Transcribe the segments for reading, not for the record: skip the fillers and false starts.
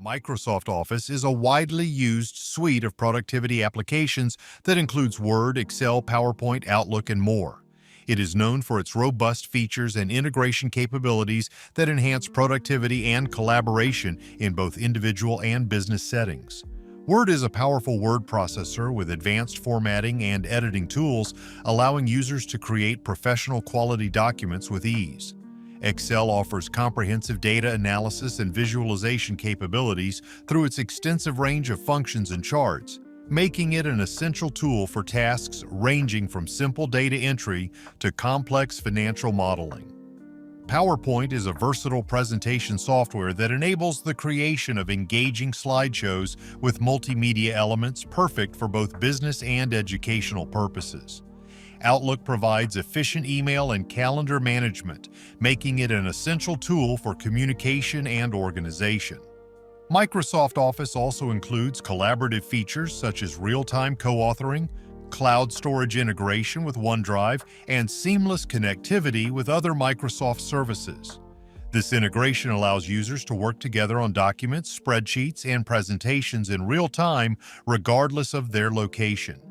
Microsoft Office is a widely used suite of productivity applications that includes Word, Excel, PowerPoint, Outlook, and more. It is known for its robust features and integration capabilities that enhance productivity and collaboration in both individual and business settings. Word is a powerful word processor with advanced formatting and editing tools, allowing users to create professional quality documents with ease. Excel offers comprehensive data analysis and visualization capabilities through its extensive range of functions and charts, making it an essential tool for tasks ranging from simple data entry to complex financial modeling. PowerPoint is a versatile presentation software that enables the creation of engaging slideshows with multimedia elements perfect for both business and educational purposes. Outlook provides efficient email and calendar management, making it an essential tool for communication and organization. Microsoft Office also includes collaborative features such as real-time co-authoring, cloud storage integration with OneDrive, and seamless connectivity with other Microsoft services. This integration allows users to work together on documents, spreadsheets, and presentations in real time, regardless of their location.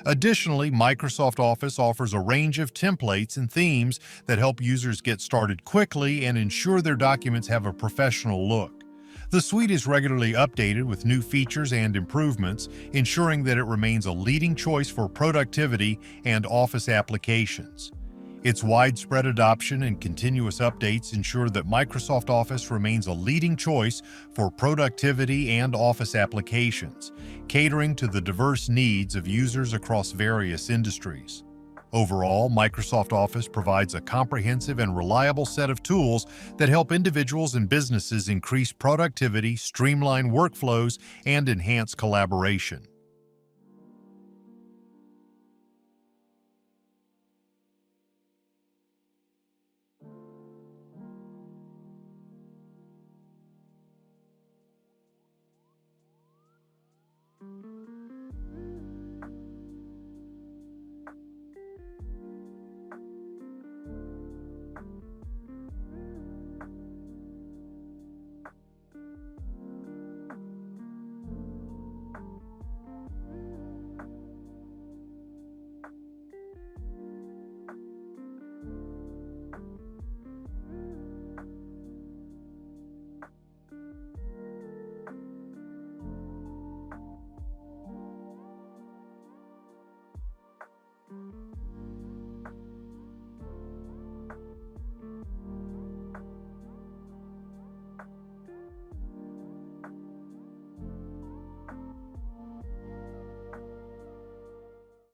Additionally, Microsoft Office offers a range of templates and themes that help users get started quickly and ensure their documents have a professional look. The suite is regularly updated with new features and improvements, ensuring that it remains a leading choice for productivity and office applications. Its widespread adoption and continuous updates ensure that Microsoft Office remains a leading choice for productivity and office applications, catering to the diverse needs of users across various industries. Overall, Microsoft Office provides a comprehensive and reliable set of tools that help individuals and businesses increase productivity, streamline workflows, and enhance collaboration.